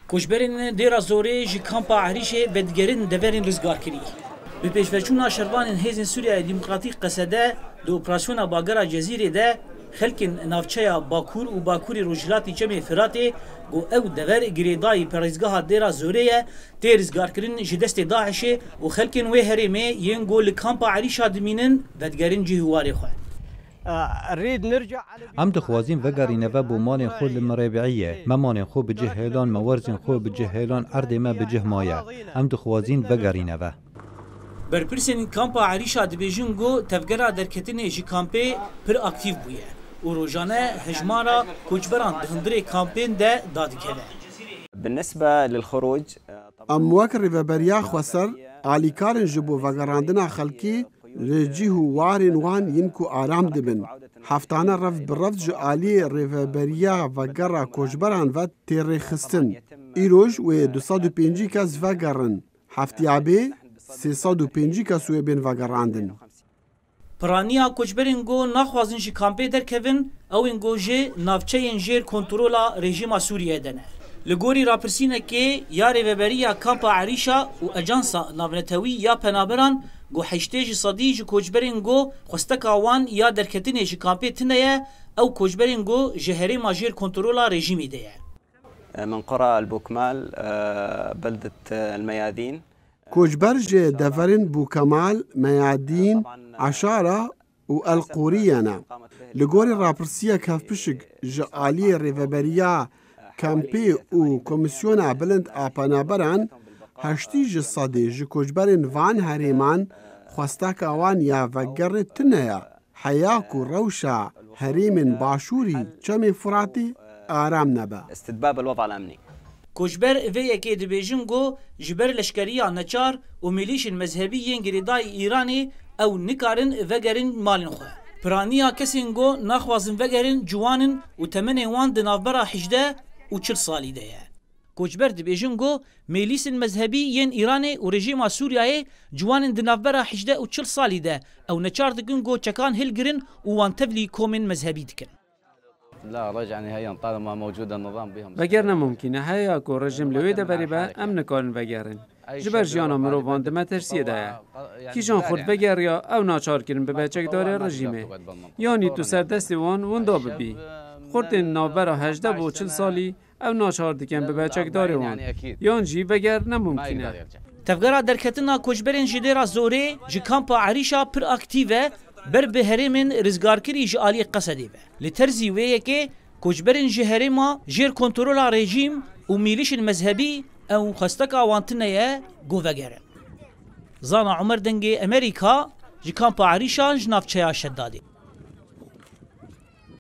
کوچبرên dêra zorê ji kampa Êrişê vedgerên deverên rizgarkirî. Bi pêşveçûna şervanên Hêzên Sûriya Demokratîk Qesede di operasyona Bagera Cezîrê de xelkên navçeya Bakur û Bakurê Rojhilatê Çemê Firatê got ew dever girêdayî perêzgeha dêra zorê ye tê rizgarkirin ji destê Daişê û xelkên wê herêmê yên got li kampa Êrişa dimînin vedgerên cîhwarê xwe. ام دخوازين وگرینه بو مالین خود مربعیه ما مالین خود بجه هیلان مورزین خود بجه هیلان ارد ما بجه مایه ام دخوازین وگرینه و برپرسین کامپا Êrişa dibêjin got tevgera derketinê ji kampê pir aktiv bûye û rojane hejmara koçberan di hundirê kampên de dadikeve. بالنسبة للخروج ام وەک rêveberiya xweser alîkarên ji bo vegerandina xelkî li cîhwarên wan yên ku aram dibin. Heftane rev bi rev ji aliyê rêveberiya vegera koçberan ve têrêxistin. Îroj wê 205 kes vegerin. Heftiya bê 305 kes wê bên vegerandin. Piraniya koçberên got naxwazin ji kampê derkevin ew ên got jê navçeyên jêr kontrola rejîma Sûriyê de ne. Li gorî rapirsînekê ya rêveberiya kampa Êrişa û ajansa navnetewî ya penaberan got 80% ji koçberên got xwesteka wan ya derketinê ji kampê tune ye ew koçberên got ji herêma jêr kontrola rejîmê de ye. من قرى البوكمال بلدة الميادين Koçber ji deverên Bûkemal, Meyadîn, Eşara û Elqûriyê ne. Li gorî rapirsiyek hevpişik ji aliyê rêveberiya kampê û komisyona bilind a penaberan 80% ji koçberên van herêman xwesteka wan ya vegerê tune ye. Heya ku rewşa herêmên Başûrî Çemê Firatê aram nebe. استتباب الوضع الأمني. Koçber vê yekê dibêjin got ji ber leşkeriya neçar û milîşên mezhebî yên girêdayî Îranê ew nikarin vegerin malên xwe. Piraniya kesên got naxwazin vegerin ciwanin û temenê wan di navbera 18 û 40 salî de ye. Koçber dibêjin got mêlîsên mezhebî yên Îranê û rejîma Sûriyayê ciwanên di navbera 18 û 40 salî de ew neçar dikin got çekan hilgirin û wan tevlî komên mezhebî dikin. لا رجعني هي طالما موجود النظام بهم وگرنه ممکنه هیا کو رژیم لوی ده بری به ام نکارن وگرن جبر جیانا مروان دمه ترسیه ده کیشان خود بگر یا او ناچار کرن به بچک داره رژیمه یعنی تو سر دست وان وندا ببی خورد نوبر 18 و 40 سالی او ناچار دکن به بچک داره وان یان جی وگر نممکنه Tevgera derketina koçberên ji dêra zorê ji kampa Êrişa pir aktiv e ber bi herêmên rizgarkirî ji aliyê Qesedê ve. Li terzî wê yekê koçberên ji herêma jêr kontrola rejîm û milîşên mezhebî ew xwesteka wan tune ye got vegerin. Zana Umer Dengê Amerîka ji kampa Êrişa ji navçeya Şeddadê.